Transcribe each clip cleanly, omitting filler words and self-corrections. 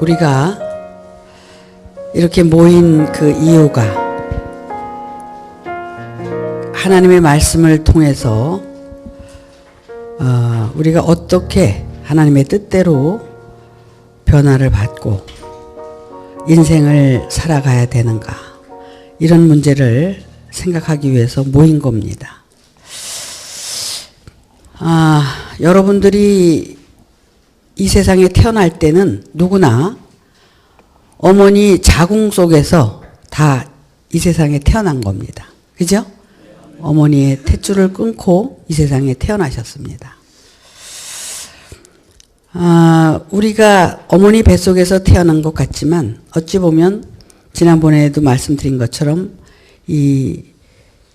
우리가 이렇게 모인 그 이유가 하나님의 말씀을 통해서 우리가 어떻게 하나님의 뜻대로 변화를 받고 인생을 살아가야 되는가, 이런 문제를 생각하기 위해서 모인 겁니다. 여러분들이 이 세상에 태어날 때는 누구나 어머니 자궁 속에서 다 이 세상에 태어난 겁니다. 그죠? 어머니의 탯줄을 끊고 이 세상에 태어나셨습니다. 우리가 어머니 뱃속에서 태어난 것 같지만 어찌 보면 지난번에도 말씀드린 것처럼 이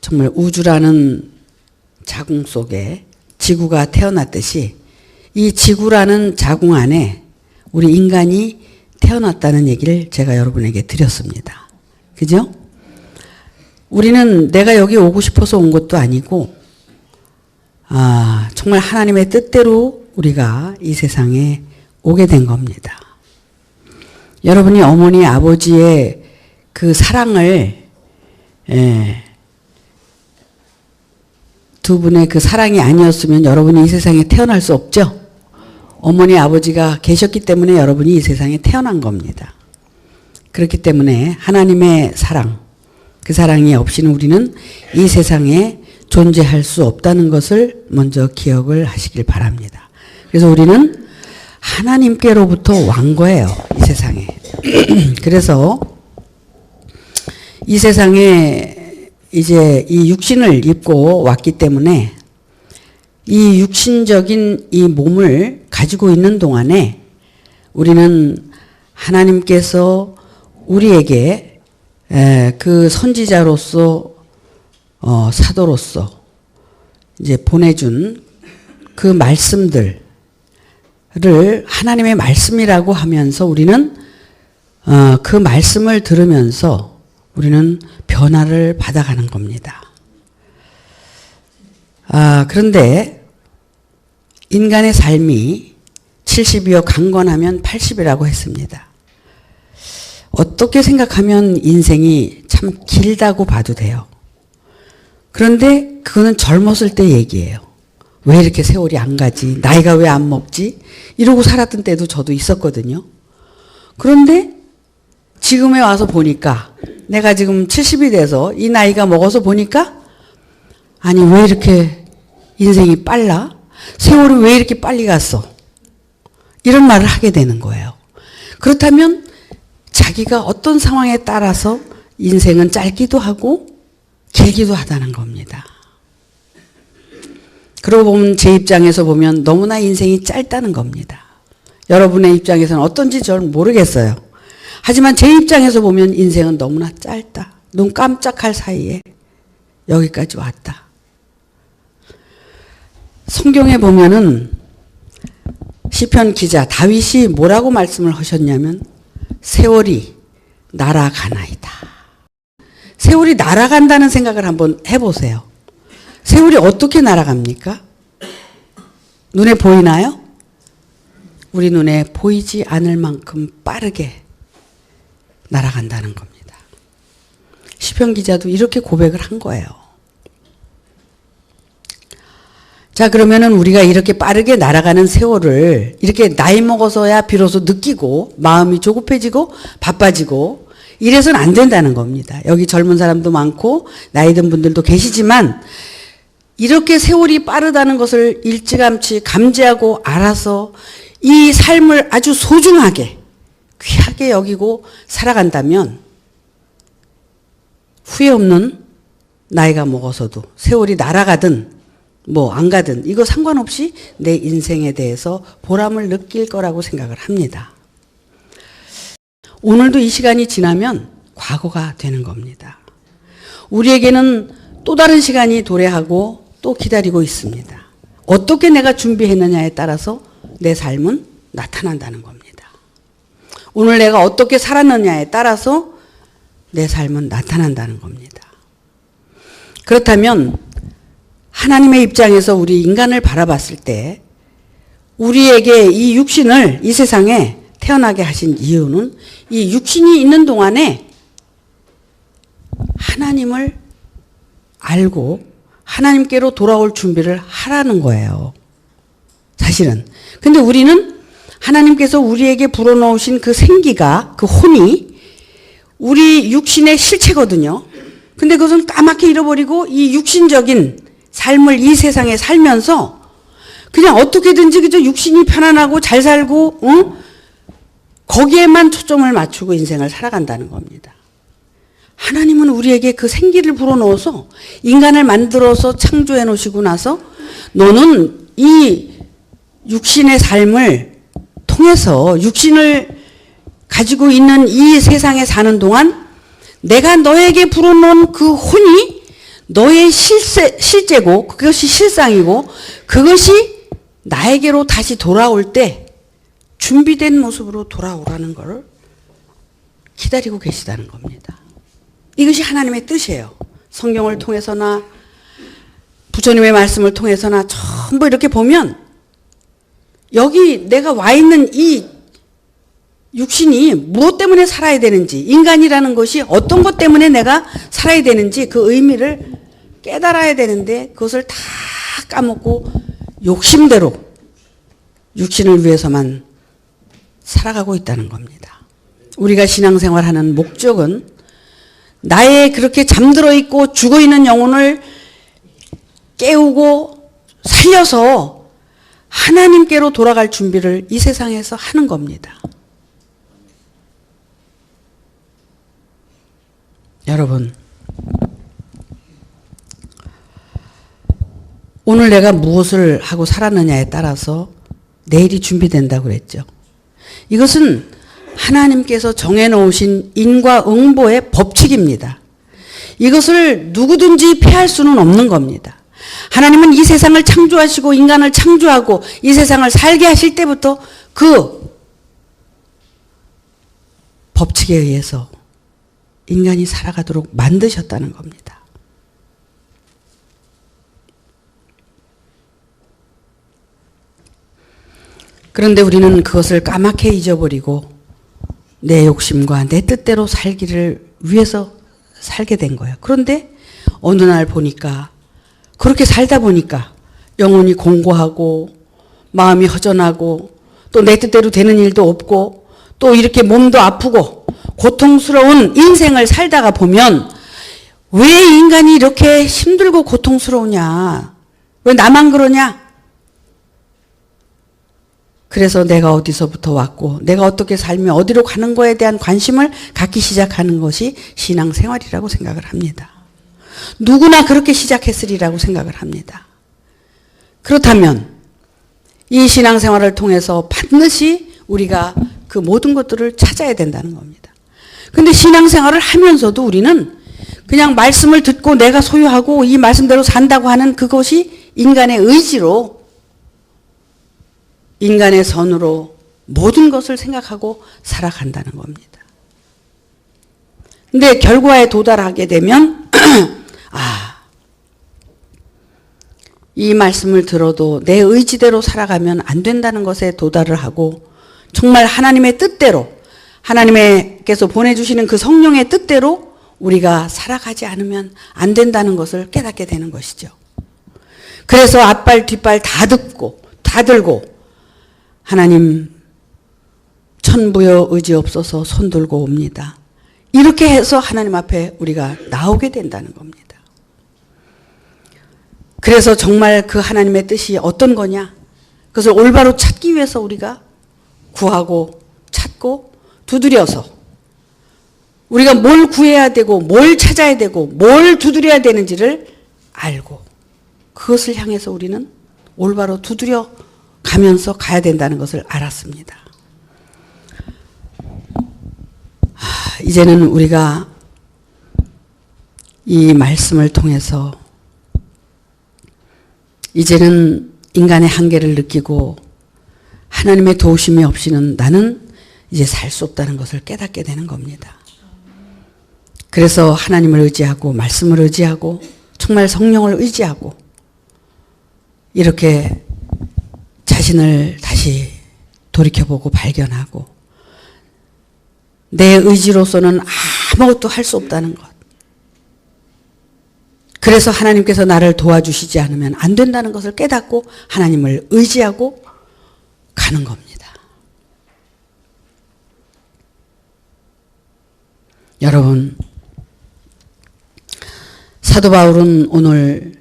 정말 우주라는 자궁 속에 지구가 태어났듯이 이 지구라는 자궁 안에 우리 인간이 태어났다는 얘기를 제가 여러분에게 드렸습니다. 그죠? 우리는 내가 여기 오고 싶어서 온 것도 아니고 정말 하나님의 뜻대로 우리가 이 세상에 오게 된 겁니다. 여러분이 어머니 아버지의 그 사랑을 두 분의 그 사랑이 아니었으면 여러분이 이 세상에 태어날 수 없죠. 어머니 아버지가 계셨기 때문에 여러분이 이 세상에 태어난 겁니다. 그렇기 때문에 하나님의 사랑, 그 사랑이 없이는 우리는 이 세상에 존재할 수 없다는 것을 먼저 기억을 하시길 바랍니다. 그래서 우리는 하나님께로부터 왕 거예요, 이 세상에. 그래서 이 세상에 이제 이 육신을 입고 왔기 때문에 이 육신적인 이 몸을 가지고 있는 동안에 우리는 하나님께서 우리에게 그 선지자로서 사도로서 이제 보내준 그 말씀들을 하나님의 말씀이라고 하면서 우리는 그 말씀을 들으면서 우리는 변화를 받아가는 겁니다. 그런데 인간의 삶이 70이요 강건하면 80이라고 했습니다. 어떻게 생각하면 인생이 참 길다고 봐도 돼요. 그런데 그거는 젊었을 때 얘기예요. 왜 이렇게 세월이 안 가지? 나이가 왜 안 먹지? 이러고 살았던 때도 저도 있었거든요. 그런데 지금에 와서 보니까 내가 지금 70이 돼서 이 나이가 먹어서 보니까 아니 왜 이렇게 인생이 빨라? 세월이 왜 이렇게 빨리 갔어? 이런 말을 하게 되는 거예요. 그렇다면 자기가 어떤 상황에 따라서 인생은 짧기도 하고 길기도 하다는 겁니다. 그러고 보면 제 입장에서 보면 너무나 인생이 짧다는 겁니다. 여러분의 입장에서는 어떤지 저는 모르겠어요. 하지만 제 입장에서 보면 인생은 너무나 짧다. 눈 깜짝할 사이에 여기까지 왔다. 성경에 보면은 시편 기자 다윗이 뭐라고 말씀을 하셨냐면 세월이 날아가나이다. 세월이 날아간다는 생각을 한번 해보세요. 세월이 어떻게 날아갑니까? 눈에 보이나요? 우리 눈에 보이지 않을 만큼 빠르게 날아간다는 겁니다. 시편 기자도 이렇게 고백을 한 거예요. 자, 그러면은 우리가 이렇게 빠르게 날아가는 세월을 이렇게 나이 먹어서야 비로소 느끼고 마음이 조급해지고 바빠지고 이래서는 안 된다는 겁니다. 여기 젊은 사람도 많고 나이 든 분들도 계시지만 이렇게 세월이 빠르다는 것을 일찌감치 감지하고 알아서 이 삶을 아주 소중하게 귀하게 여기고 살아간다면 후회 없는 나이가 먹어서도 세월이 날아가든 뭐 안 가든 이거 상관없이 내 인생에 대해서 보람을 느낄 거라고 생각을 합니다. 오늘도 이 시간이 지나면 과거가 되는 겁니다. 우리에게는 또 다른 시간이 도래하고 또 기다리고 있습니다. 어떻게 내가 준비했느냐에 따라서 내 삶은 나타난다는 겁니다. 오늘 내가 어떻게 살았느냐에 따라서 내 삶은 나타난다는 겁니다. 그렇다면 하나님의 입장에서 우리 인간을 바라봤을 때 우리에게 이 육신을 이 세상에 태어나게 하신 이유는 이 육신이 있는 동안에 하나님을 알고 하나님께로 돌아올 준비를 하라는 거예요. 사실은. 근데 우리는 하나님께서 우리에게 불어넣으신 그 생기가, 그 혼이 우리 육신의 실체거든요. 근데 그것은 까맣게 잃어버리고 이 육신적인 삶을 이 세상에 살면서 그냥 어떻게든지 그저 육신이 편안하고 잘 살고 거기에만 초점을 맞추고 인생을 살아간다는 겁니다. 하나님은 우리에게 그 생기를 불어넣어서 인간을 만들어서 창조해 놓으시고 나서 너는 이 육신의 삶을 통해서 육신을 가지고 있는 이 세상에 사는 동안 내가 너에게 불어넣은 그 혼이 너의 실제고 그것이 실상이고 그것이 나에게로 다시 돌아올 때 준비된 모습으로 돌아오라는 걸 기다리고 계시다는 겁니다. 이것이 하나님의 뜻이에요. 성경을 통해서나 부처님의 말씀을 통해서나 전부 이렇게 보면 여기 내가 와 있는 이 육신이 무엇 때문에 살아야 되는지, 인간이라는 것이 어떤 것 때문에 내가 살아야 되는지 그 의미를 깨달아야 되는데 그것을 다 까먹고 욕심대로 육신을 위해서만 살아가고 있다는 겁니다. 우리가 신앙생활하는 목적은 나의 그렇게 잠들어 있고 죽어 있는 영혼을 깨우고 살려서 하나님께로 돌아갈 준비를 이 세상에서 하는 겁니다. 여러분, 오늘 내가 무엇을 하고 살았느냐에 따라서 내일이 준비된다고 그랬죠. 이것은 하나님께서 정해놓으신 인과응보의 법칙입니다. 이것을 누구든지 피할 수는 없는 겁니다. 하나님은 이 세상을 창조하시고 인간을 창조하고 이 세상을 살게 하실 때부터 그 법칙에 의해서 인간이 살아가도록 만드셨다는 겁니다. 그런데 우리는 그것을 까맣게 잊어버리고 내 욕심과 내 뜻대로 살기를 위해서 살게 된 거예요. 그런데 어느 날 보니까 그렇게 살다 보니까 영혼이 공고하고 마음이 허전하고 또 내 뜻대로 되는 일도 없고 또 이렇게 몸도 아프고 고통스러운 인생을 살다가 보면 왜 인간이 이렇게 힘들고 고통스러우냐? 왜 나만 그러냐? 그래서 내가 어디서부터 왔고 내가 어떻게 살며 어디로 가는 거에 대한 관심을 갖기 시작하는 것이 신앙생활이라고 생각을 합니다. 누구나 그렇게 시작했으리라고 생각을 합니다. 그렇다면 이 신앙생활을 통해서 반드시 우리가 그 모든 것들을 찾아야 된다는 겁니다. 그런데 신앙생활을 하면서도 우리는 그냥 말씀을 듣고 내가 소유하고 이 말씀대로 산다고 하는 그것이 인간의 의지로 인간의 선으로 모든 것을 생각하고 살아간다는 겁니다. 근데 결과에 도달하게 되면 이 말씀을 들어도 내 의지대로 살아가면 안 된다는 것에 도달을 하고 정말 하나님의 뜻대로 하나님께서 보내주시는 그 성령의 뜻대로 우리가 살아가지 않으면 안 된다는 것을 깨닫게 되는 것이죠. 그래서 앞발 뒷발 다 듣고 다 들고 하나님 천부여 의지 없어서 손 들고 옵니다. 이렇게 해서 하나님 앞에 우리가 나오게 된다는 겁니다. 그래서 정말 그 하나님의 뜻이 어떤 거냐? 그것을 올바로 찾기 위해서 우리가 구하고 찾고 두드려서 우리가 뭘 구해야 되고 뭘 찾아야 되고 뭘 두드려야 되는지를 알고 그것을 향해서 우리는 올바로 두드려 가면서 가야 된다는 것을 알았습니다. 이제는 우리가 이 말씀을 통해서 이제는 인간의 한계를 느끼고 하나님의 도우심이 없이는 나는 이제 살 수 없다는 것을 깨닫게 되는 겁니다. 그래서 하나님을 의지하고 말씀을 의지하고 정말 성령을 의지하고 이렇게 자신을 다시 돌이켜보고 발견하고 내 의지로서는 아무것도 할 수 없다는 것. 그래서 하나님께서 나를 도와주시지 않으면 안 된다는 것을 깨닫고 하나님을 의지하고 가는 겁니다. 여러분, 사도 바울은 오늘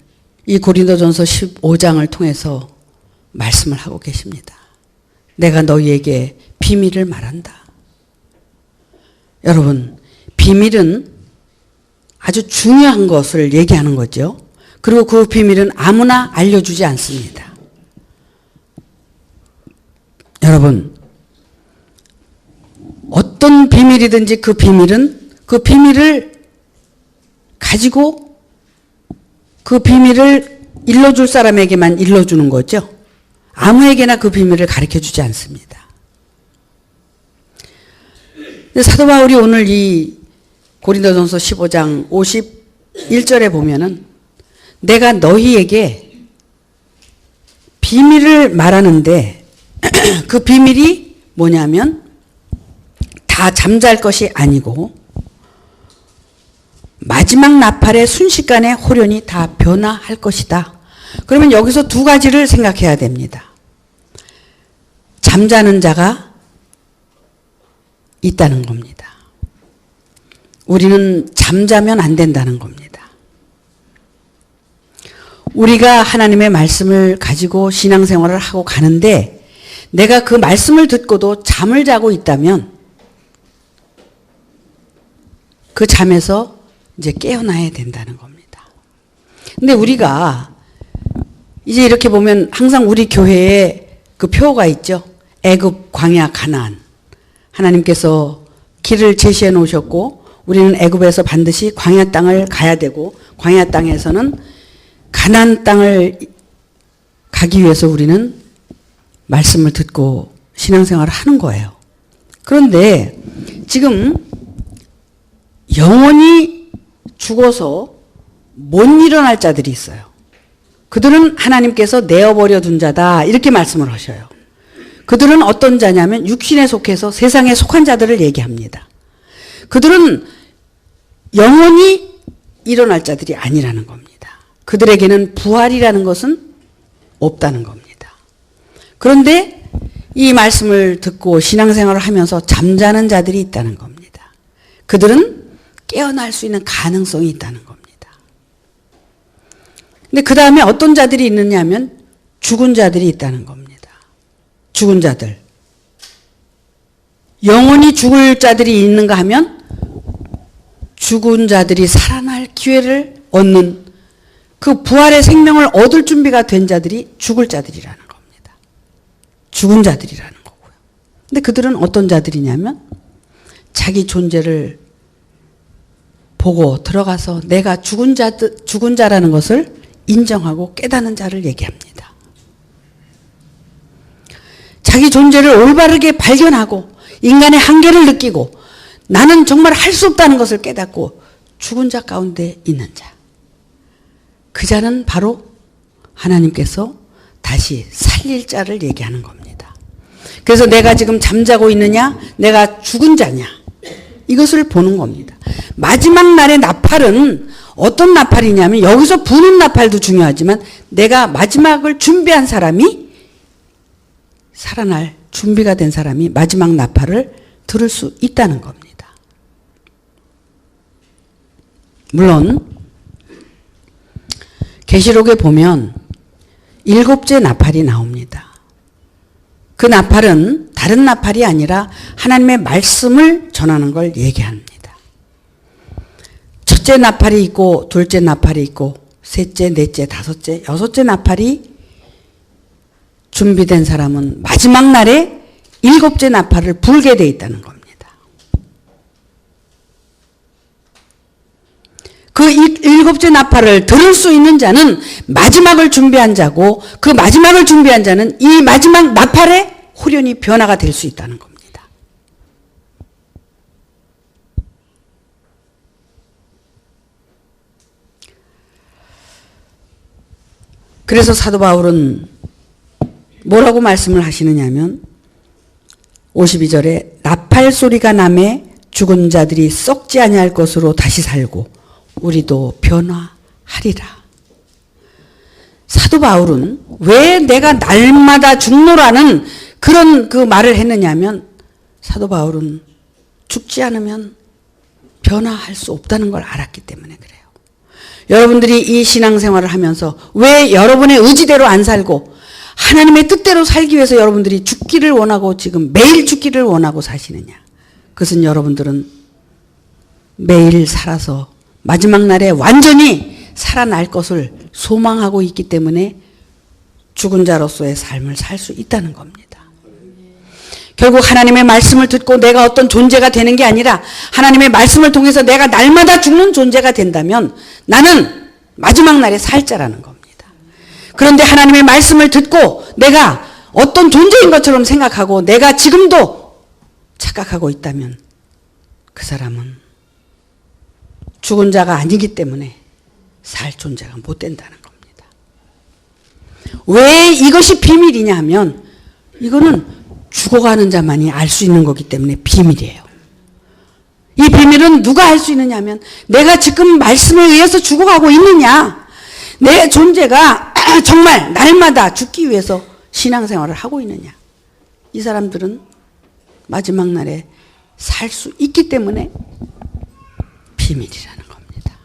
이 고린도전서 15장을 통해서 말씀을 하고 계십니다. 내가 너희에게 비밀을 말한다. 여러분, 비밀은 아주 중요한 것을 얘기하는 거죠. 그리고 그 비밀은 아무나 알려주지 않습니다. 여러분, 어떤 비밀이든지 그 비밀을 가지고 그 비밀을 일러줄 사람에게만 일러주는 거죠. 아무에게나 그 비밀을 가르쳐주지 않습니다. 사도 바울이 오늘 이 고린도전서 15장 51절에 보면은 내가 너희에게 비밀을 말하는데 그 비밀이 뭐냐면 다 잠잘 것이 아니고 마지막 나팔의 순식간에 홀연히 다 변화할 것이다. 그러면 여기서 두 가지를 생각해야 됩니다. 잠자는 자가 있다는 겁니다. 우리는 잠자면 안 된다는 겁니다. 우리가 하나님의 말씀을 가지고 신앙생활을 하고 가는데 내가 그 말씀을 듣고도 잠을 자고 있다면 그 잠에서 이제 깨어나야 된다는 겁니다. 근데 우리가 이제 이렇게 보면 항상 우리 교회에 그 표가 있죠. 애굽, 광야, 가나안. 하나님께서 길을 제시해 놓으셨고 우리는 애굽에서 반드시 광야 땅을 가야 되고 광야 땅에서는 가나안 땅을 가기 위해서 우리는 말씀을 듣고 신앙생활을 하는 거예요. 그런데 지금 영원히 죽어서 못 일어날 자들이 있어요. 그들은 하나님께서 내어버려 둔 자다 이렇게 말씀을 하셔요. 그들은 어떤 자냐면 육신에 속해서 세상에 속한 자들을 얘기합니다. 그들은 영원히 일어날 자들이 아니라는 겁니다. 그들에게는 부활이라는 것은 없다는 겁니다. 그런데 이 말씀을 듣고 신앙생활을 하면서 잠자는 자들이 있다는 겁니다. 그들은 깨어날 수 있는 가능성이 있다는 겁니다. 근데 그 다음에 어떤 자들이 있느냐 하면 죽은 자들이 있다는 겁니다. 죽은 자들. 영원히 죽을 자들이 있는가 하면 죽은 자들이 살아날 기회를 얻는 그 부활의 생명을 얻을 준비가 된 자들이 죽을 자들이라는 겁니다. 죽은 자들이라는 거고요. 근데 그들은 어떤 자들이냐면 자기 존재를 보고 들어가서 내가 죽은 자라는 것을 인정하고 깨닫는 자를 얘기합니다. 자기 존재를 올바르게 발견하고 인간의 한계를 느끼고 나는 정말 할 수 없다는 것을 깨닫고 죽은 자 가운데 있는 자. 그 자는 바로 하나님께서 다시 살릴 자를 얘기하는 겁니다. 그래서 내가 지금 잠자고 있느냐, 내가 죽은 자냐, 이것을 보는 겁니다. 마지막 날의 나팔은 어떤 나팔이냐면 여기서 부는 나팔도 중요하지만 내가 마지막을 준비한 사람이 살아날 준비가 된 사람이 마지막 나팔을 들을 수 있다는 겁니다. 물론 계시록에 보면 7째 나팔이 나옵니다. 그 나팔은 다른 나팔이 아니라 하나님의 말씀을 전하는 걸 얘기합니다. 첫째 나팔이 있고 둘째 나팔이 있고 셋째, 넷째, 다섯째, 여섯째 나팔이 준비된 사람은 마지막 날에 7째 나팔을 불게 돼 있다는 겁니다. 그 7째 나팔을 들을 수 있는 자는 마지막을 준비한 자고 그 마지막을 준비한 자는 이 마지막 나팔의 홀연히 변화가 될 수 있다는 겁니다. 그래서 사도 바울은 뭐라고 말씀을 하시느냐면 52절에 나팔 소리가 나매 죽은 자들이 썩지 아니할 것으로 다시 살고 우리도 변화하리라. 사도 바울은 왜 내가 날마다 죽노라는 그런 그 말을 했느냐면 사도 바울은 죽지 않으면 변화할 수 없다는 걸 알았기 때문에 그래요. 여러분들이 이 신앙생활을 하면서 왜 여러분의 의지대로 안 살고 하나님의 뜻대로 살기 위해서 여러분들이 죽기를 원하고 지금 매일 죽기를 원하고 사시느냐. 그것은 여러분들은 매일 살아서 마지막 날에 완전히 살아날 것을 소망하고 있기 때문에 죽은 자로서의 삶을 살 수 있다는 겁니다. 결국 하나님의 말씀을 듣고 내가 어떤 존재가 되는 게 아니라 하나님의 말씀을 통해서 내가 날마다 죽는 존재가 된다면 나는 마지막 날에 살 자라는 겁니다. 그런데 하나님의 말씀을 듣고 내가 어떤 존재인 것처럼 생각하고 내가 지금도 착각하고 있다면 그 사람은 죽은 자가 아니기 때문에 살 존재가 못 된다는 겁니다. 왜 이것이 비밀이냐 하면 이거는 죽어가는 자만이 알 수 있는 거기 때문에 비밀이에요. 이 비밀은 누가 알 수 있느냐 하면 내가 지금 말씀에 의해서 죽어가고 있느냐, 내 존재가 정말 날마다 죽기 위해서 신앙생활을 하고 있느냐, 이 사람들은 마지막 날에 살 수 있기 때문에 비밀이라는 겁니다.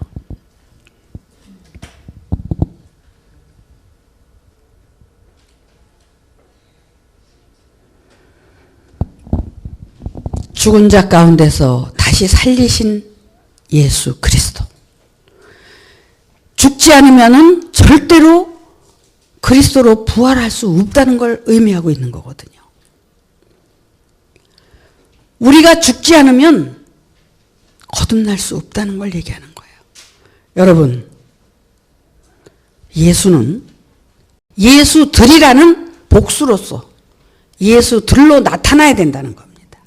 죽은 자 가운데서 다시 살리신 예수 그리스도. 죽지 않으면은 절대로 그리스도로 부활할 수 없다는 걸 의미하고 있는 거거든요. 우리가 죽지 않으면 거듭날 수 없다는 걸 얘기하는 거예요. 여러분, 예수는 예수들이라는 복수로서 예수들로 나타나야 된다는 겁니다.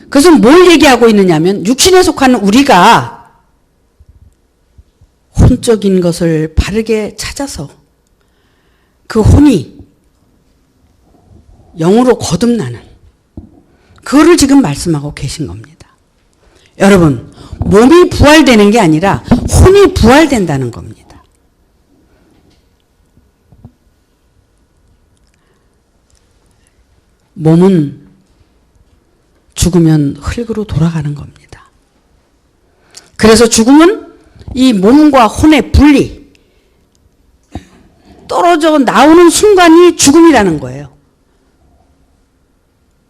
그것은 뭘 얘기하고 있느냐면 육신에 속한 우리가 혼적인 것을 바르게 찾아서 그 혼이 영으로 거듭나는 그거를 지금 말씀하고 계신 겁니다. 여러분, 몸이 부활되는 게 아니라 혼이 부활된다는 겁니다. 몸은 죽으면 흙으로 돌아가는 겁니다. 그래서 죽음은 이 몸과 혼의 분리, 떨어져 나오는 순간이 죽음이라는 거예요.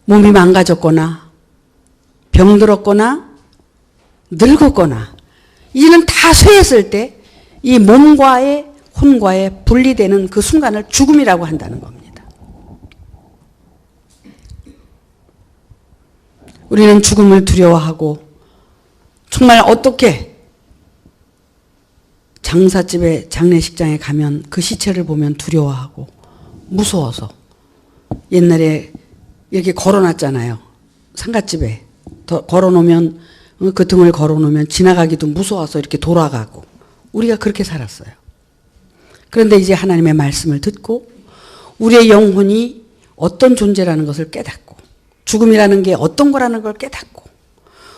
몸이 망가졌거나 병들었거나 늙었거나 이제는 다 쇠했을 때 이 몸과의 혼과의 분리되는 그 순간을 죽음이라고 한다는 겁니다. 우리는 죽음을 두려워하고 정말 어떻게 장사집에 장례식장에 가면 그 시체를 보면 두려워하고 무서워서 옛날에 이렇게 걸어놨잖아요. 상갓집에 걸어놓으면 그 등을 걸어놓으면 지나가기도 무서워서 이렇게 돌아가고 우리가 그렇게 살았어요. 그런데 이제 하나님의 말씀을 듣고 우리의 영혼이 어떤 존재라는 것을 깨닫고 죽음이라는 게 어떤 거라는 걸 깨닫고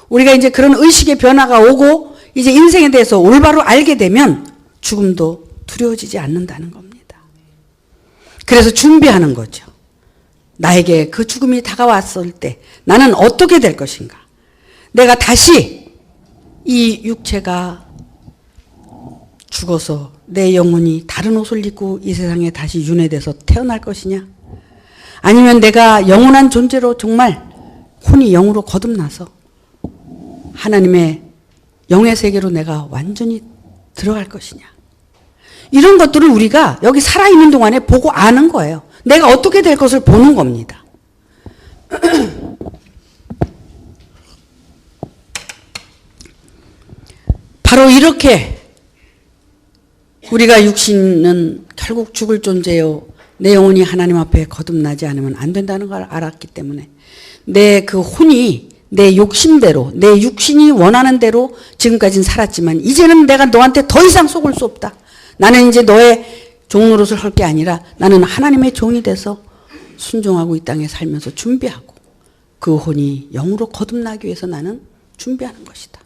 우리가 이제 그런 의식의 변화가 오고 이제 인생에 대해서 올바로 알게 되면 죽음도 두려워지지 않는다는 겁니다. 그래서 준비하는 거죠. 나에게 그 죽음이 다가왔을 때 나는 어떻게 될 것인가? 내가 다시 이 육체가 죽어서 내 영혼이 다른 옷을 입고 이 세상에 다시 윤회돼서 태어날 것이냐? 아니면 내가 영원한 존재로 정말 혼이 영으로 거듭나서 하나님의 영의 세계로 내가 완전히 들어갈 것이냐? 이런 것들을 우리가 여기 살아있는 동안에 보고 아는 거예요. 내가 어떻게 될 것을 보는 겁니다. 바로 이렇게 우리가 육신은 결국 죽을 존재요. 내 영혼이 하나님 앞에 거듭나지 않으면 안 된다는 걸 알았기 때문에 내 그 혼이 내 욕심대로 내 육신이 원하는 대로 지금까지는 살았지만 이제는 내가 너한테 더 이상 속을 수 없다. 나는 이제 너의 종 노릇을 할 게 아니라 나는 하나님의 종이 돼서 순종하고 이 땅에 살면서 준비하고 그 혼이 영으로 거듭나기 위해서 나는 준비하는 것이다.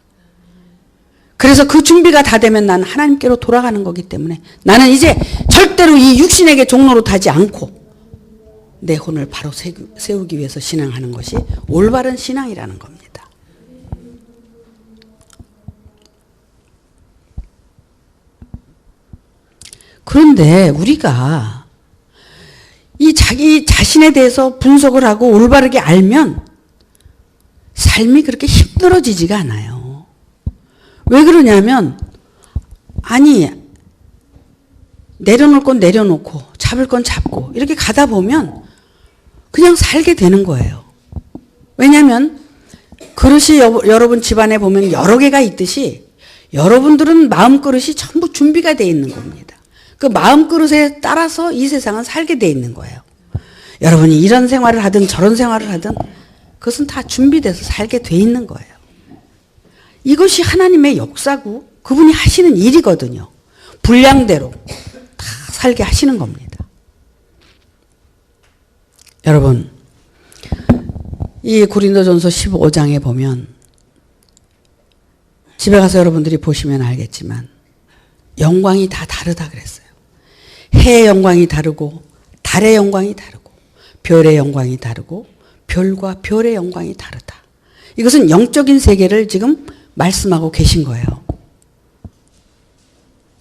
그래서 그 준비가 다 되면 나는 하나님께로 돌아가는 거기 때문에 나는 이제 절대로 이 육신에게 종로로 타지 않고 내 혼을 바로 세우기 위해서 신앙하는 것이 올바른 신앙이라는 겁니다. 그런데 우리가 이 자기 자신에 대해서 분석을 하고 올바르게 알면 삶이 그렇게 힘들어지지가 않아요. 왜 그러냐면 아니 내려놓을 건 내려놓고 잡을 건 잡고 이렇게 가다 보면 그냥 살게 되는 거예요. 왜냐하면 그릇이 여러분 집안에 보면 여러 개가 있듯이 여러분들은 마음그릇이 전부 준비가 되어 있는 겁니다. 그 마음그릇에 따라서 이 세상은 살게 되어 있는 거예요. 여러분이 이런 생활을 하든 저런 생활을 하든 그것은 다 준비돼서 살게 되어 있는 거예요. 이것이 하나님의 역사고 그분이 하시는 일이거든요. 분량대로 다 살게 하시는 겁니다. 여러분 이 고린도전서 15장에 보면 집에 가서 여러분들이 보시면 알겠지만 영광이 다 다르다 그랬어요. 해의 영광이 다르고 달의 영광이 다르고 별의 영광이 다르고 별과 별의 영광이 다르다. 이것은 영적인 세계를 지금 말씀하고 계신 거예요.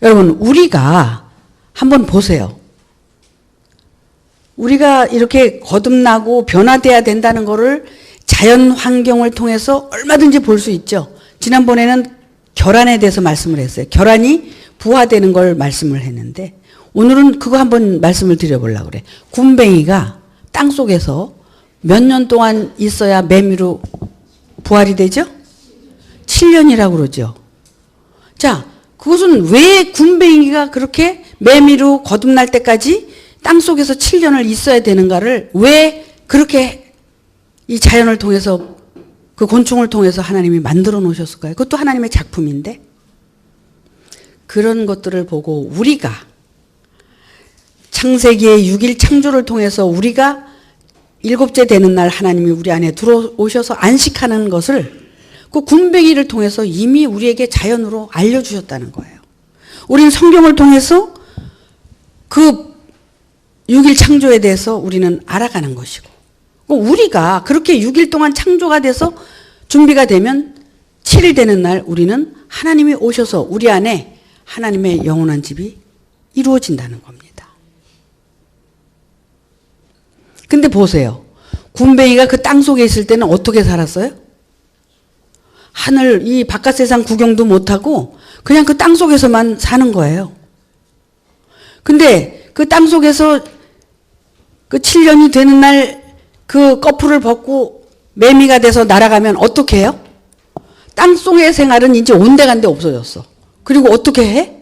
여러분 우리가 한번 보세요. 우리가 이렇게 거듭나고 변화돼야 된다는 것을 자연 환경을 통해서 얼마든지 볼 수 있죠. 지난번에는 결안에 대해서 말씀을 했어요. 결안이 부화되는 걸 말씀을 했는데 오늘은 그거 한번 말씀을 드려보려고 그래. 군뱅이가 땅속에서 몇 년 동안 있어야 매미로 부활이 되죠? 7년이라고 그러죠. 자, 그것은 왜 군뱅이가 그렇게 매미로 거듭날 때까지 땅속에서 7년을 있어야 되는가를 왜 그렇게 이 자연을 통해서 그 곤충을 통해서 하나님이 만들어 놓으셨을까요? 그것도 하나님의 작품인데 그런 것들을 보고 우리가 창세기의 6일 창조를 통해서 우리가 일곱째 되는 날 하나님이 우리 안에 들어오셔서 안식하는 것을 그 군뱅이를 통해서 이미 우리에게 자연으로 알려주셨다는 거예요. 우리는 성경을 통해서 그 6일 창조에 대해서 우리는 알아가는 것이고 우리가 그렇게 6일 동안 창조가 돼서 준비가 되면 7일 되는 날 우리는 하나님이 오셔서 우리 안에 하나님의 영원한 집이 이루어진다는 겁니다. 근데 보세요. 군뱅이가 그 땅 속에 있을 때는 어떻게 살았어요? 하늘 이 바깥 세상 구경도 못하고 그냥 그 땅 속에서만 사는 거예요. 근데 그 땅 속에서 그 7년이 되는 날 그 거풀을 벗고 매미가 돼서 날아가면 어떻게 해요? 땅 속의 생활은 이제 온데간데 없어졌어. 그리고 어떻게 해?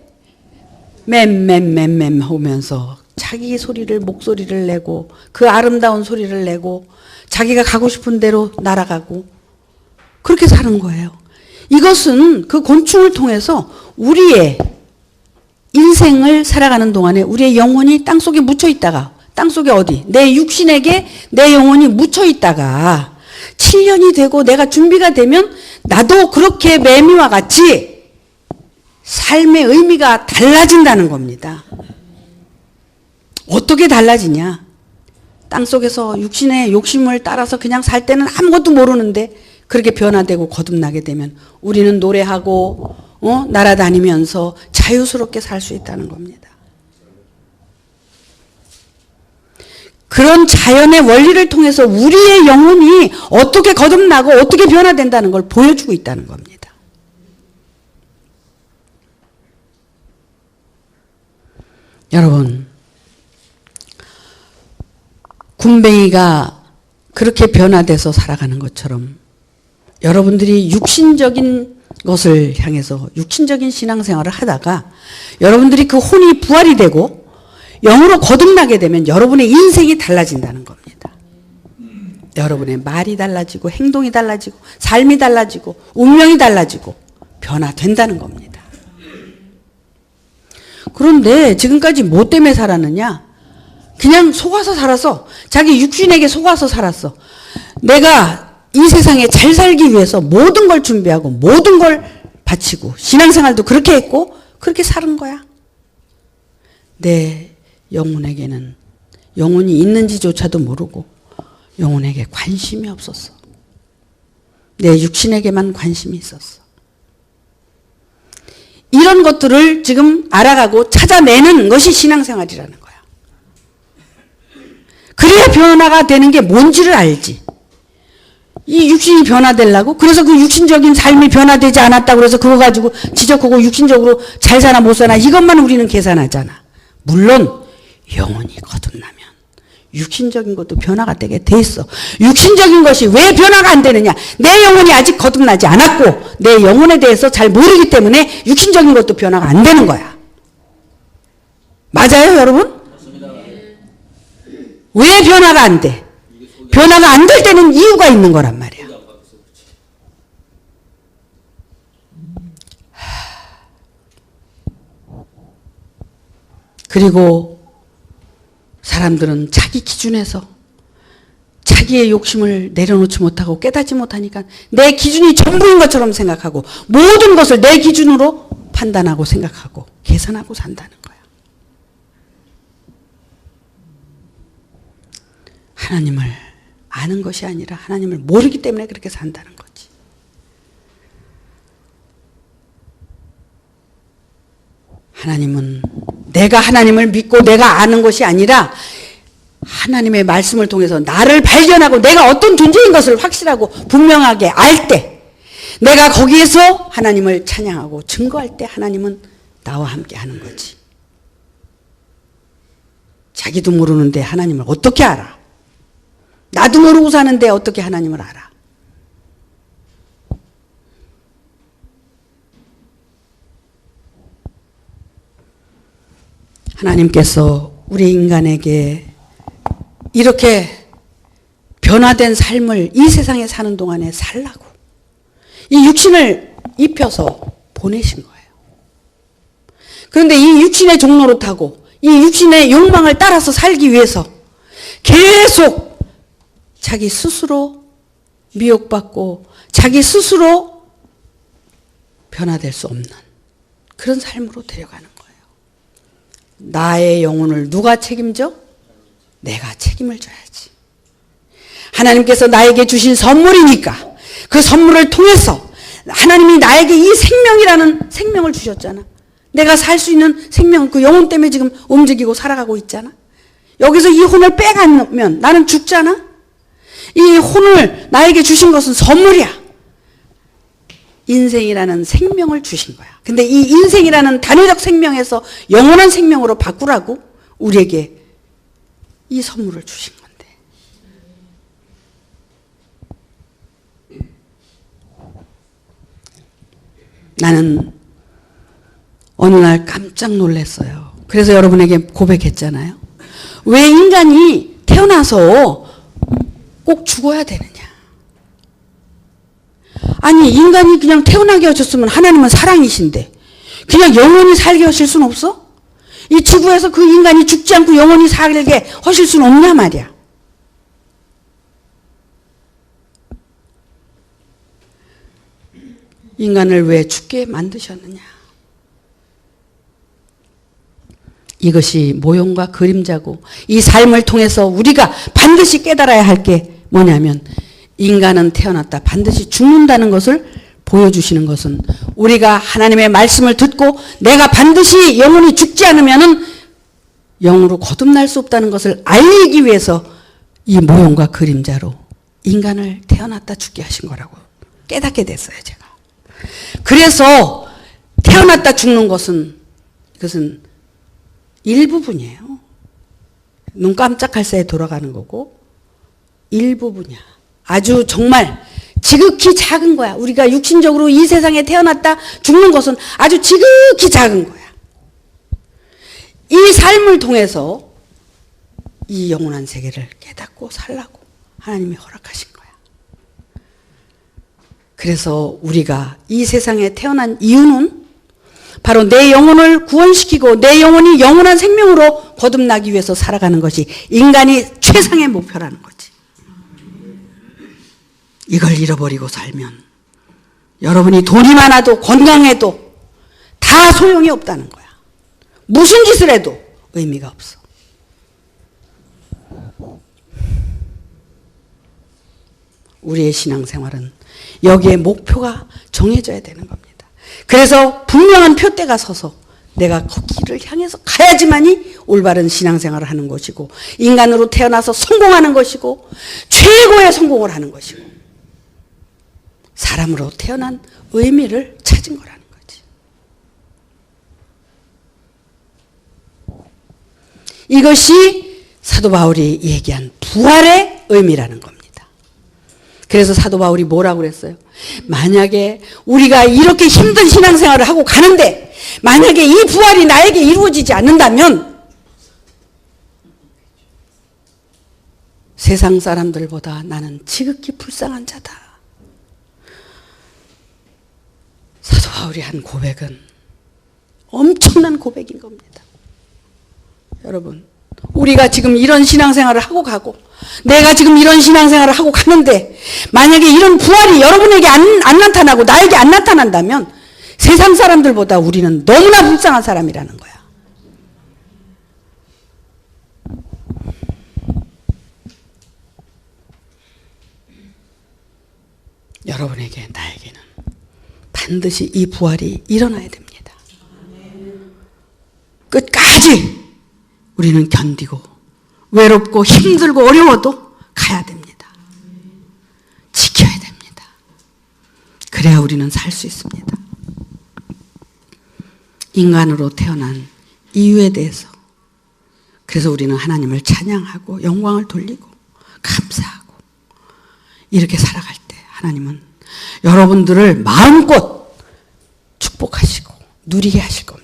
맴 하면서 자기 소리를 목소리를 내고 그 아름다운 소리를 내고 자기가 가고 싶은 대로 날아가고 그렇게 사는 거예요. 이것은 그 곤충을 통해서 우리의 인생을 살아가는 동안에 우리의 영혼이 땅속에 묻혀 있다가 땅속에 어디? 내 육신에게 내 영혼이 묻혀 있다가 7년이 되고 내가 준비가 되면 나도 그렇게 매미와 같이 삶의 의미가 달라진다는 겁니다. 어떻게 달라지냐? 땅속에서 육신의 욕심을 따라서 그냥 살 때는 아무것도 모르는데 그렇게 변화되고 거듭나게 되면 우리는 노래하고 날아다니면서 자유스럽게 살 수 있다는 겁니다. 그런 자연의 원리를 통해서 우리의 영혼이 어떻게 거듭나고 어떻게 변화된다는 걸 보여주고 있다는 겁니다. 여러분, 군뱅이가 그렇게 변화돼서 살아가는 것처럼 여러분들이 육신적인 것을 향해서 육신적인 신앙생활을 하다가 여러분들이 그 혼이 부활이 되고 영으로 거듭나게 되면 여러분의 인생이 달라진다는 겁니다. 여러분의 말이 달라지고 행동이 달라지고 삶이 달라지고 운명이 달라지고 변화된다는 겁니다. 그런데 지금까지 뭐 때문에 살았느냐? 그냥 속아서 살았어. 자기 육신에게 속아서 살았어. 내가 이 세상에 잘 살기 위해서 모든 걸 준비하고 모든 걸 바치고 신앙생활도 그렇게 했고 그렇게 사는 거야. 내 영혼에게는 영혼이 있는지조차도 모르고 영혼에게 관심이 없었어. 내 육신에게만 관심이 있었어. 이런 것들을 지금 알아가고 찾아내는 것이 신앙생활이라는 거야. 그래야 변화가 되는 게 뭔지를 알지. 이 육신이 변화되려고? 그래서 그 육신적인 삶이 변화되지 않았다고 그래서 그거 가지고 지적하고 육신적으로 잘 사나 못 사나 이것만 우리는 계산하잖아. 물론 영혼이 거듭나면 육신적인 것도 변화가 되게 돼 있어. 육신적인 것이 왜 변화가 안 되느냐? 내 영혼이 아직 거듭나지 않았고 내 영혼에 대해서 잘 모르기 때문에 육신적인 것도 변화가 안 되는 거야. 맞아요, 여러분? 왜 변화가 안 돼? 변화가 안 될 때는 이유가 있는 거란 말이야. 그리고 사람들은 자기 기준에서 자기의 욕심을 내려놓지 못하고 깨닫지 못하니까 내 기준이 전부인 것처럼 생각하고 모든 것을 내 기준으로 판단하고 생각하고 계산하고 산다는 거야. 하나님을 아는 것이 아니라 하나님을 모르기 때문에 그렇게 산다는 거지. 하나님은 내가 하나님을 믿고 내가 아는 것이 아니라 하나님의 말씀을 통해서 나를 발견하고 내가 어떤 존재인 것을 확실하고 분명하게 알 때 내가 거기에서 하나님을 찬양하고 증거할 때 하나님은 나와 함께 하는 거지. 자기도 모르는데 하나님을 어떻게 알아? 나도 모르고 사는데 어떻게 하나님을 알아? 하나님께서 우리 인간에게 이렇게 변화된 삶을 이 세상에 사는 동안에 살라고 이 육신을 입혀서 보내신 거예요. 그런데 이 육신의 종로를 타고 이 육신의 욕망을 따라서 살기 위해서 계속 자기 스스로 미혹받고 자기 스스로 변화될 수 없는 그런 삶으로 데려가는 거예요. 나의 영혼을 누가 책임져? 내가 책임을 져야지. 하나님께서 나에게 주신 선물이니까 그 선물을 통해서 하나님이 나에게 이 생명이라는 생명을 주셨잖아. 내가 살 수 있는 생명, 그 영혼 때문에 지금 움직이고 살아가고 있잖아. 여기서 이 혼을 빼가면 나는 죽잖아. 이 혼을 나에게 주신 것은 선물이야. 인생이라는 생명을 주신 거야. 근데 이 인생이라는 단회적 생명에서 영원한 생명으로 바꾸라고 우리에게 이 선물을 주신 건데. 나는 어느 날 깜짝 놀랐어요. 그래서 여러분에게 고백했잖아요. 왜 인간이 태어나서 꼭 죽어야 되느냐. 아니 인간이 그냥 태어나게 하셨으면 하나님은 사랑이신데 그냥 영원히 살게 하실 수는 없어? 이 지구에서 그 인간이 죽지 않고 영원히 살게 하실 수는 없냐 말이야. 인간을 왜 죽게 만드셨느냐. 이것이 모형과 그림자고 이 삶을 통해서 우리가 반드시 깨달아야 할 게 뭐냐면 인간은 태어났다 반드시 죽는다는 것을 보여주시는 것은 우리가 하나님의 말씀을 듣고 내가 반드시 영혼이 죽지 않으면은 영으로 거듭날 수 없다는 것을 알리기 위해서 이 모형과 그림자로 인간을 태어났다 죽게 하신 거라고 깨닫게 됐어요, 제가. 그래서 태어났다 죽는 것은 이것은 일부분이에요. 눈 깜짝할 새에 돌아가는 거고 일부분이야. 아주 정말 지극히 작은 거야. 우리가 육신적으로 이 세상에 태어났다 죽는 것은 아주 지극히 작은 거야. 이 삶을 통해서 이 영원한 세계를 깨닫고 살라고 하나님이 허락하신 거야. 그래서 우리가 이 세상에 태어난 이유는 바로 내 영혼을 구원시키고 내 영혼이 영원한 생명으로 거듭나기 위해서 살아가는 것이 인간이 최상의 목표라는 거지. 이걸 잃어버리고 살면 여러분이 돈이 많아도 건강해도 다 소용이 없다는 거야. 무슨 짓을 해도 의미가 없어. 우리의 신앙생활은 여기에 목표가 정해져야 되는 겁니다. 그래서 분명한 표대가 서서 내가 거기를 향해서 가야지만이 올바른 신앙생활을 하는 것이고 인간으로 태어나서 성공하는 것이고 최고의 성공을 하는 것이고 사람으로 태어난 의미를 찾은 거라는 거지. 이것이 사도 바울이 얘기한 부활의 의미라는 겁니다. 그래서 사도 바울이 뭐라고 그랬어요? 만약에 우리가 이렇게 힘든 신앙생활을 하고 가는데 만약에 이 부활이 나에게 이루어지지 않는다면 세상 사람들보다 나는 지극히 불쌍한 자다. 사도 바울이 한 고백은 엄청난 고백인 겁니다. 여러분, 우리가 지금 이런 신앙생활을 하고 가고 내가 지금 이런 신앙생활을 하고 가는데 만약에 이런 부활이 여러분에게 안 나타나고 나에게 안 나타난다면 세상 사람들보다 우리는 너무나 불쌍한 사람이라는 거야. 여러분에게 나에게는 반드시 이 부활이 일어나야 됩니다. 끝까지 우리는 견디고 외롭고 힘들고 어려워도 가야 됩니다. 지켜야 됩니다. 그래야 우리는 살 수 있습니다. 인간으로 태어난 이유에 대해서 그래서 우리는 하나님을 찬양하고 영광을 돌리고 감사하고 이렇게 살아갈 때 하나님은 여러분들을 마음껏 축복하시고 누리게 하실 겁니다.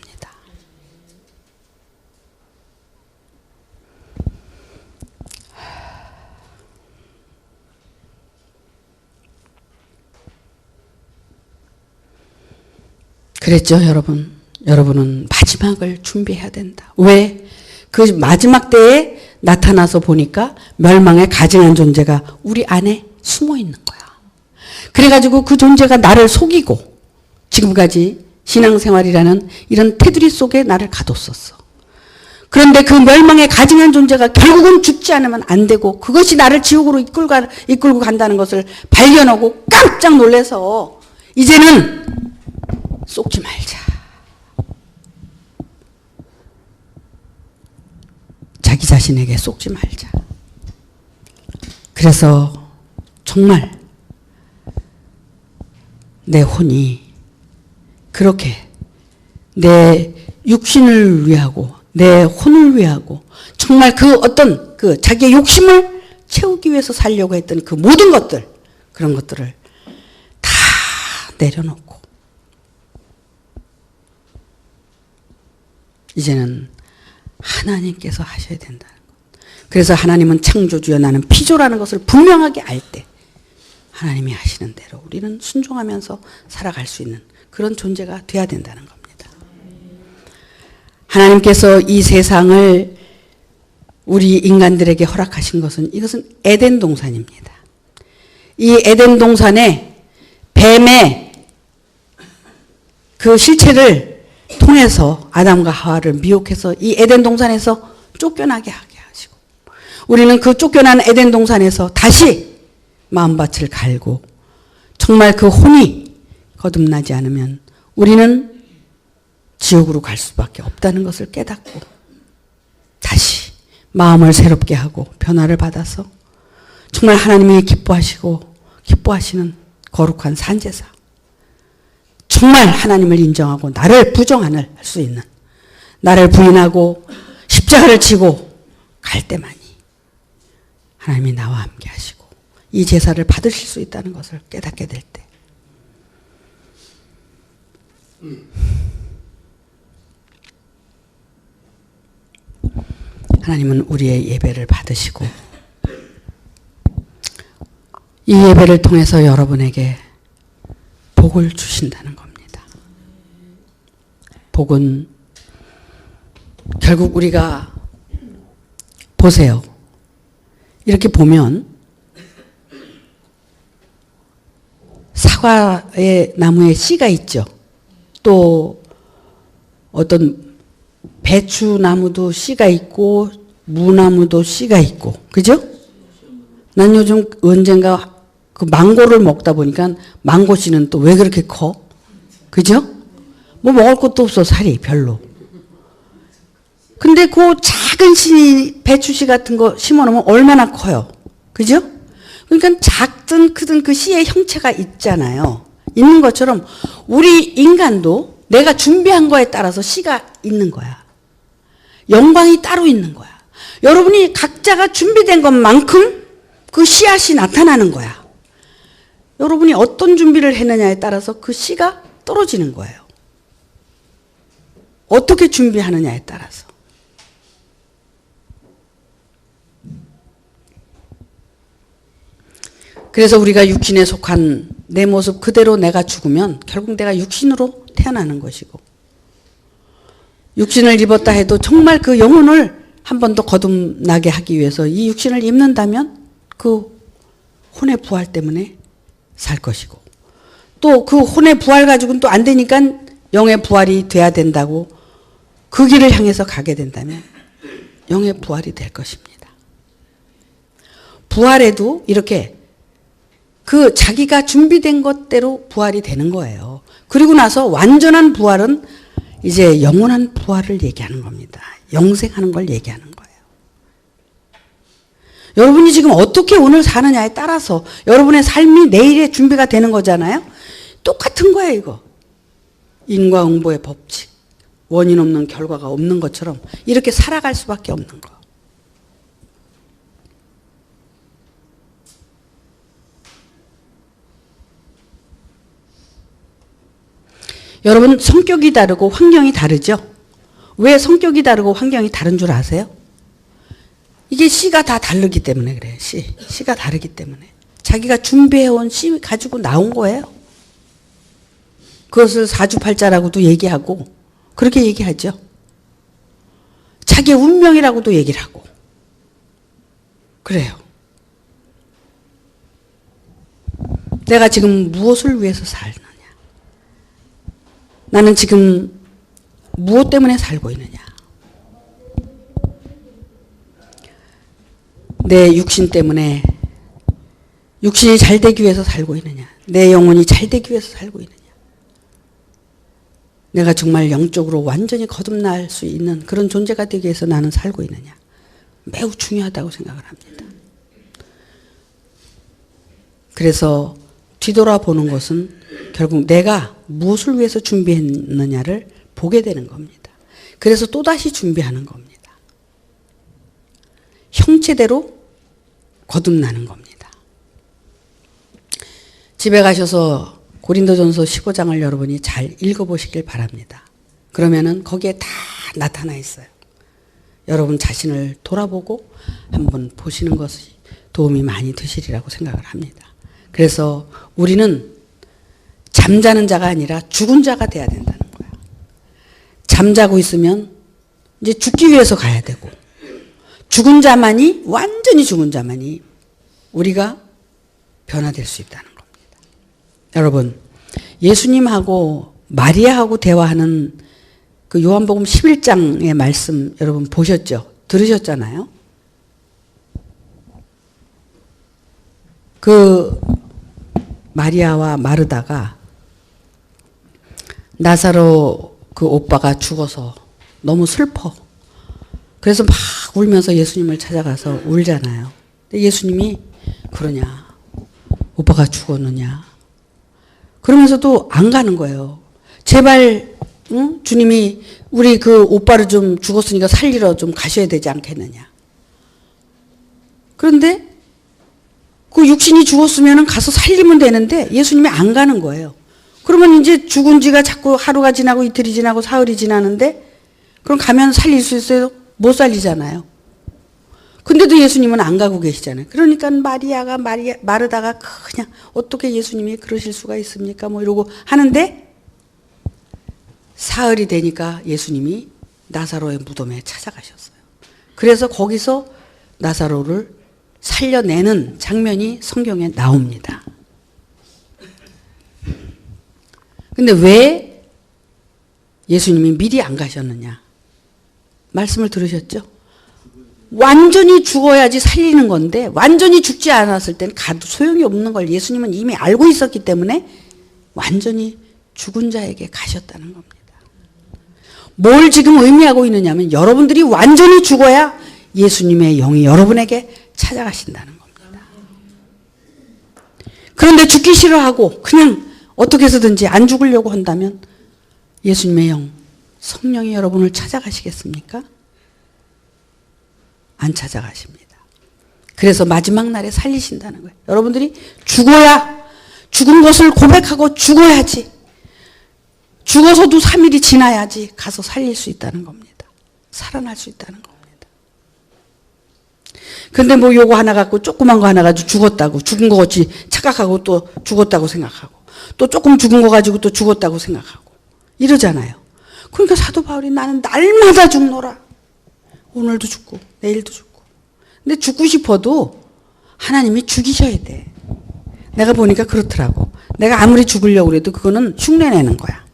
그랬죠, 여러분. 여러분은 마지막을 준비해야 된다. 왜? 그 마지막 때에 나타나서 보니까 멸망에 가증한 존재가 우리 안에 숨어 있는 거야. 그래가지고 그 존재가 나를 속이고 지금까지 신앙생활이라는 이런 테두리 속에 나를 가뒀었어. 그런데 그 멸망에 가증한 존재가 결국은 죽지 않으면 안 되고 그것이 나를 지옥으로 이끌고 간다는 것을 발견하고 깜짝 놀라서 이제는 속지 말자. 자기 자신에게 속지 말자. 그래서 정말 내 혼이 그렇게 내 육신을 위하고 내 혼을 위하고 정말 그 어떤 그 자기의 욕심을 채우기 위해서 살려고 했던 그 모든 것들, 그런 것들을 다 내려놓고 이제는 하나님께서 하셔야 된다는 것. 그래서 하나님은 창조주여 나는 피조라는 것을 분명하게 알 때 하나님이 하시는 대로 우리는 순종하면서 살아갈 수 있는 그런 존재가 돼야 된다는 겁니다. 하나님께서 이 세상을 우리 인간들에게 허락하신 것은 이것은 에덴 동산입니다. 이 에덴 동산에 뱀의 그 실체를 통해서 아담과 하와를 미혹해서 이 에덴 동산에서 쫓겨나게 하게 하시고 우리는 그 쫓겨난 에덴 동산에서 다시 마음밭을 갈고 정말 그 혼이 거듭나지 않으면 우리는 지옥으로 갈 수밖에 없다는 것을 깨닫고 다시 마음을 새롭게 하고 변화를 받아서 정말 하나님이 기뻐하시는 거룩한 산제사, 정말 하나님을 인정하고 나를 부정할 수 있는, 나를 부인하고 십자가를 지고 갈 때만이 하나님이 나와 함께 하시고 이 제사를 받으실 수 있다는 것을 깨닫게 될 때 하나님은 우리의 예배를 받으시고 이 예배를 통해서 여러분에게 복을 주신다는 겁니다. 복은 결국 우리가 보세요. 이렇게 보면 사과의 나무에 씨가 있죠. 또 어떤 배추나무도 씨가 있고 무나무도 씨가 있고, 그죠? 난 요즘 언젠가 그 망고를 먹다 보니까 망고 씨는 또 왜 그렇게 커? 그죠? 뭐 먹을 것도 없어, 살이 별로. 근데 그 작은 씨, 배추씨 같은 거 심어놓으면 얼마나 커요. 그죠? 그러니까 작든 크든 그 씨의 형체가 있잖아요. 있는 것처럼 우리 인간도 내가 준비한 거에 따라서 씨가 있는 거야. 영광이 따로 있는 거야. 여러분이 각자가 준비된 것만큼 그 씨앗이 나타나는 거야. 여러분이 어떤 준비를 했느냐에 따라서 그 씨가 떨어지는 거예요. 어떻게 준비하느냐에 따라서. 그래서 우리가 육신에 속한 내 모습 그대로 내가 죽으면 결국 내가 육신으로 태어나는 것이고, 육신을 입었다 해도 정말 그 영혼을 한 번 더 거듭나게 하기 위해서 이 육신을 입는다면 그 혼의 부활 때문에 살 것이고, 또 그 혼의 부활 가지고는 또 안 되니까 영의 부활이 돼야 된다고 그 길을 향해서 가게 된다면 영의 부활이 될 것입니다. 부활에도 이렇게 그 자기가 준비된 것대로 부활이 되는 거예요. 그리고 나서 완전한 부활은 이제 영원한 부활을 얘기하는 겁니다. 영생하는 걸 얘기하는 거예요. 여러분이 지금 어떻게 오늘 사느냐에 따라서 여러분의 삶이 내일의 준비가 되는 거잖아요. 똑같은 거예요, 이거. 인과응보의 법칙. 원인 없는 결과가 없는 것처럼 이렇게 살아갈 수밖에 없는 거. 여러분, 성격이 다르고 환경이 다르죠? 왜 성격이 다르고 환경이 다른 줄 아세요? 이게 씨가 다 다르기 때문에 그래요. 씨가 다르기 때문에. 자기가 준비해온 씨 가지고 나온 거예요. 그것을 사주팔자라고도 얘기하고 그렇게 얘기하죠. 자기의 운명이라고도 얘기를 하고 그래요. 내가 지금 무엇을 위해서 살느냐? 나는 지금 무엇 때문에 살고 있느냐? 내 육신 때문에, 육신이 잘 되기 위해서 살고 있느냐? 내 영혼이 잘 되기 위해서 살고 있느냐? 내가 정말 영적으로 완전히 거듭날 수 있는 그런 존재가 되기 위해서 나는 살고 있느냐? 매우 중요하다고 생각을 합니다. 그래서 뒤돌아보는 것은 결국 내가 무엇을 위해서 준비했느냐를 보게 되는 겁니다. 그래서 또다시 준비하는 겁니다. 형체대로 거듭나는 겁니다. 집에 가셔서 고린도전서 15장을 여러분이 잘 읽어보시길 바랍니다. 그러면은 거기에 다 나타나 있어요. 여러분 자신을 돌아보고 한번 보시는 것이 도움이 많이 되시리라고 생각을 합니다. 그래서 우리는 잠자는 자가 아니라 죽은 자가 돼야 된다는 거야. 잠자고 있으면 이제 죽기 위해서 가야 되고, 죽은 자만이, 완전히 죽은 자만이 우리가 변화될 수 있다는 겁니다. 여러분, 예수님하고 마리아하고 대화하는 그 요한복음 11장의 말씀 여러분 보셨죠? 들으셨잖아요? 그 마리아와 마르다가 나사로 그 오빠가 죽어서 너무 슬퍼. 그래서 막 울면서 예수님을 찾아가서 울잖아요. 근데 예수님이 그러냐? 오빠가 죽었느냐? 그러면서도 안 가는 거예요. 제발, 응? 주님이 우리 그 오빠를 좀 죽었으니까 살리러 좀 가셔야 되지 않겠느냐? 그런데 그 육신이 죽었으면 가서 살리면 되는데 예수님이 안 가는 거예요. 그러면 이제 죽은 지가 자꾸 하루가 지나고 이틀이 지나고 사흘이 지나는데 그럼 가면 살릴 수 있어요? 못 살리잖아요. 근데도 예수님은 안 가고 계시잖아요. 그러니까 마리아가 마르다가 그냥 어떻게 예수님이 그러실 수가 있습니까? 뭐 이러고 하는데 사흘이 되니까 예수님이 나사로의 무덤에 찾아가셨어요. 그래서 거기서 나사로를 살려내는 장면이 성경에 나옵니다. 근데 왜 예수님이 미리 안 가셨느냐? 말씀을 들으셨죠? 완전히 죽어야지 살리는 건데 완전히 죽지 않았을 때는 가도 소용이 없는 걸 예수님은 이미 알고 있었기 때문에 완전히 죽은 자에게 가셨다는 겁니다. 뭘 지금 의미하고 있느냐면 여러분들이 완전히 죽어야 예수님의 영이 여러분에게 찾아가신다는 겁니다. 그런데 죽기 싫어하고 그냥 어떻게 해서든지 안 죽으려고 한다면 예수님의 영, 성령이 여러분을 찾아가시겠습니까? 안 찾아가십니다. 그래서 마지막 날에 살리신다는 거예요. 여러분들이 죽어야, 죽은 것을 고백하고 죽어야지, 죽어서도 3일이 지나야지 가서 살릴 수 있다는 겁니다. 살아날 수 있다는 겁니다. 근데 뭐 요거 하나 갖고 조그만 거 하나 가지고 죽었다고, 죽은 거 같이 착각하고 또 죽었다고 생각하고, 또 조금 죽은 거 가지고 또 죽었다고 생각하고 이러잖아요. 그러니까 사도 바울이 나는 날마다 죽노라. 오늘도 죽고 내일도 죽고. 근데 죽고 싶어도 하나님이 죽이셔야 돼. 내가 보니까 그렇더라고. 내가 아무리 죽으려고 그래도 그거는 흉내내는 거야.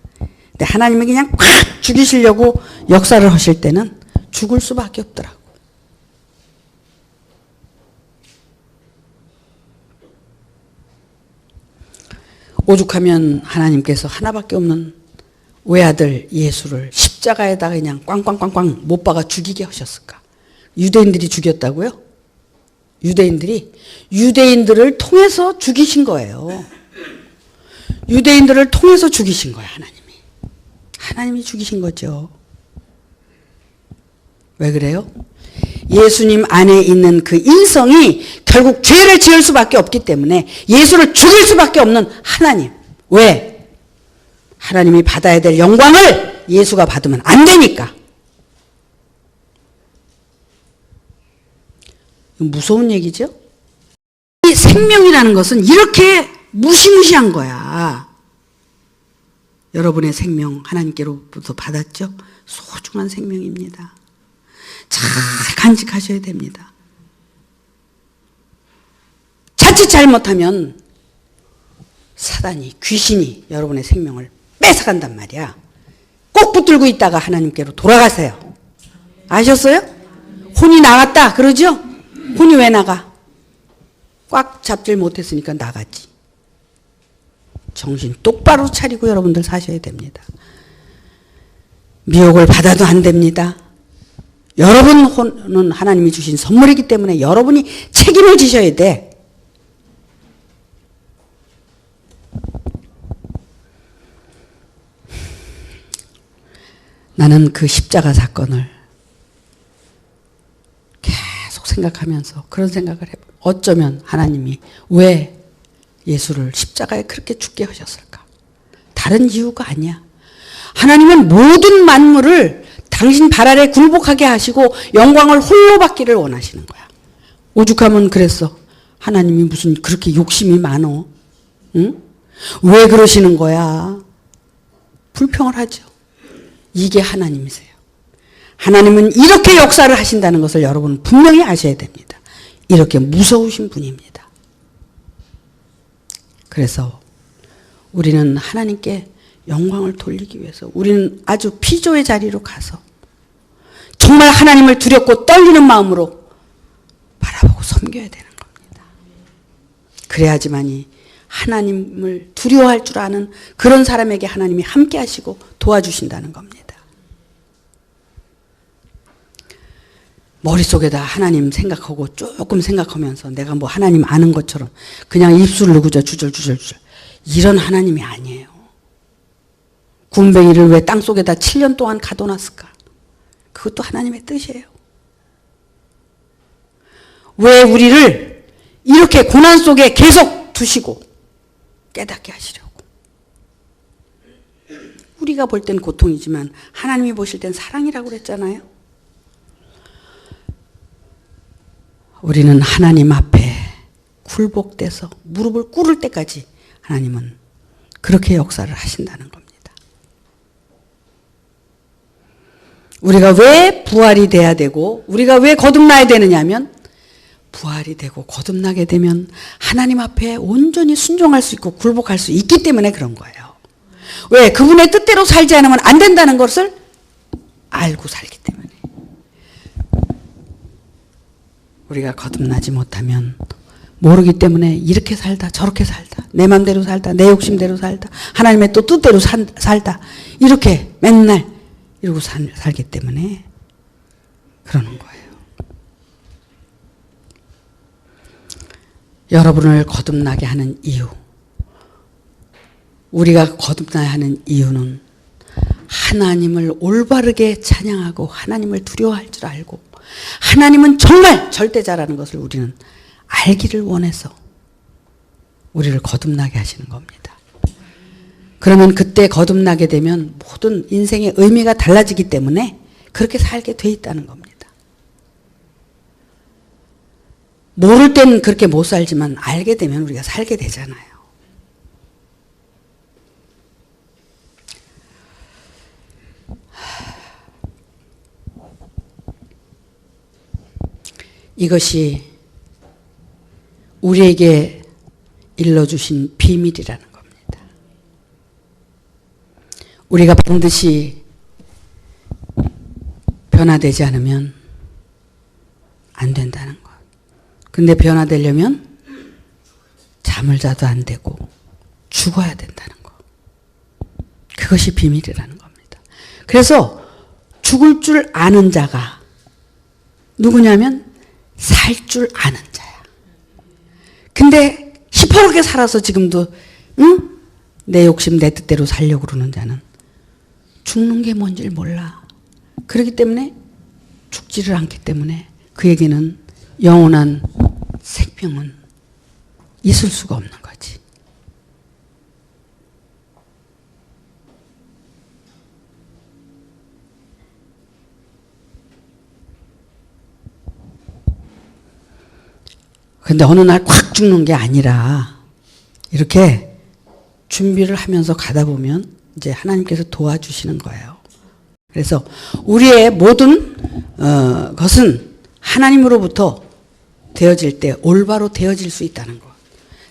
근데 하나님이 그냥 꽉 죽이시려고 역사를 하실 때는 죽을 수밖에 없더라고. 오죽하면 하나님께서 하나밖에 없는 외아들 예수를 십자가에다가 그냥 꽝꽝꽝꽝 못 박아 죽이게 하셨을까? 유대인들이 죽였다고요? 유대인들을 통해서 죽이신 거예요. 유대인들을 통해서 죽이신 거예요, 하나님이. 하나님이 죽이신 거죠. 왜 그래요? 예수님 안에 있는 그 인성이 결국 죄를 지을 수밖에 없기 때문에 예수를 죽일 수밖에 없는 하나님. 왜? 하나님이 받아야 될 영광을 예수가 받으면 안 되니까. 무서운 얘기죠? 이 생명이라는 것은 이렇게 무시무시한 거야. 여러분의 생명 하나님께로부터 받았죠? 소중한 생명입니다. 잘 간직하셔야 됩니다. 자칫 잘못하면 사단이, 귀신이 여러분의 생명을 뺏어간단 말이야. 꼭 붙들고 있다가 하나님께로 돌아가세요. 아셨어요? 혼이 나갔다 그러죠? 혼이 왜 나가? 꽉 잡질 못했으니까 나갔지. 정신 똑바로 차리고 여러분들 사셔야 됩니다. 미혹을 받아도 안 됩니다. 여러분 혼은 하나님이 주신 선물이기 때문에 여러분이 책임을 지셔야 돼. 나는 그 십자가 사건을 계속 생각하면서 그런 생각을 해요. 어쩌면 하나님이 왜 예수를 십자가에 그렇게 죽게 하셨을까? 다른 이유가 아니야. 하나님은 모든 만물을 당신 발 아래 굴복하게 하시고 영광을 홀로 받기를 원하시는 거야. 오죽하면 그랬어. 하나님이 무슨 그렇게 욕심이 많어? 응? 왜 그러시는 거야? 불평을 하죠. 이게 하나님이세요. 하나님은 이렇게 역사를 하신다는 것을 여러분은 분명히 아셔야 됩니다. 이렇게 무서우신 분입니다. 그래서 우리는 하나님께 영광을 돌리기 위해서 우리는 아주 피조의 자리로 가서 정말 하나님을 두렵고 떨리는 마음으로 바라보고 섬겨야 되는 겁니다. 그래야지만이 하나님을 두려워할 줄 아는 그런 사람에게 하나님이 함께 하시고 도와주신다는 겁니다. 머릿속에다 하나님 생각하고 조금 생각하면서 내가 뭐 하나님 아는 것처럼 그냥 입술을 누구자 주절주절 이런 하나님이 아니에요. 군뱅이를 왜 땅속에다 7년 동안 가둬놨을까? 그것도 하나님의 뜻이에요. 왜 우리를 이렇게 고난 속에 계속 두시고 깨닫게 하시려고. 우리가 볼 땐 고통이지만 하나님이 보실 땐 사랑이라고 그랬잖아요. 우리는 하나님 앞에 굴복돼서 무릎을 꿇을 때까지 하나님은 그렇게 역사를 하신다는 겁니다. 우리가 왜 부활이 돼야 되고 우리가 왜 거듭나야 되느냐면 부활이 되고 거듭나게 되면 하나님 앞에 온전히 순종할 수 있고 굴복할 수 있기 때문에 그런 거예요. 왜? 그분의 뜻대로 살지 않으면 안 된다는 것을 알고 살기 때문에. 우리가 거듭나지 못하면 모르기 때문에 이렇게 살다 저렇게 살다 내 맘대로 살다 내 욕심대로 살다 하나님의 또 뜻대로 살다 이렇게 맨날 이러고 살기 때문에 그러는 거예요. 여러분을 거듭나게 하는 이유, 우리가 거듭나야 하는 이유는 하나님을 올바르게 찬양하고 하나님을 두려워할 줄 알고 하나님은 정말 절대자라는 것을 우리는 알기를 원해서 우리를 거듭나게 하시는 겁니다. 그러면 그때 거듭나게 되면 모든 인생의 의미가 달라지기 때문에 그렇게 살게 돼 있다는 겁니다. 모를 때는 그렇게 못 살지만 알게 되면 우리가 살게 되잖아요. 이것이 우리에게 일러주신 비밀이라는 겁니다. 우리가 반드시 변화되지 않으면 안 된다는 것. 근데 변화되려면 잠을 자도 안 되고 죽어야 된다는 것. 그것이 비밀이라는 겁니다. 그래서 죽을 줄 아는 자가 누구냐면 살 줄 아는 자야. 근데 시퍼렇게 살아서 지금도 내 욕심 내 뜻대로 살려고 그러는 자는 죽는 게 뭔지를 몰라. 그렇기 때문에 죽지를 않기 때문에 그에게는 영원한 생명은 있을 수가 없는 거지. 근데 어느 날 콱 죽는 게 아니라 이렇게 준비를 하면서 가다 보면 이제 하나님께서 도와주시는 거예요. 그래서 우리의 모든 것은 하나님으로부터 되어질 때 올바로 되어질 수 있다는 것.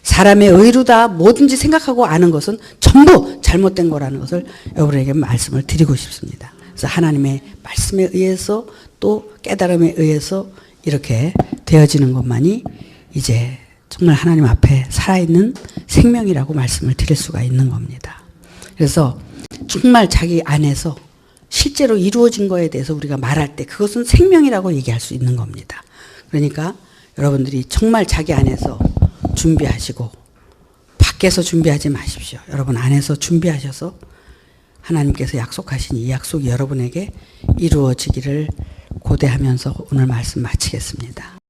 사람의 의로다 뭐든지 생각하고 아는 것은 전부 잘못된 거라는 것을 여러분에게 말씀을 드리고 싶습니다. 그래서 하나님의 말씀에 의해서 또 깨달음에 의해서 이렇게 되어지는 것만이 이제 정말 하나님 앞에 살아있는 생명이라고 말씀을 드릴 수가 있는 겁니다. 그래서 정말 자기 안에서 실제로 이루어진 거에 대해서 우리가 말할 때 그것은 생명이라고 얘기할 수 있는 겁니다. 그러니까 여러분들이 정말 자기 안에서 준비하시고 밖에서 준비하지 마십시오. 여러분 안에서 준비하셔서 하나님께서 약속하신 이 약속이 여러분에게 이루어지기를 고대하면서 오늘 말씀 마치겠습니다.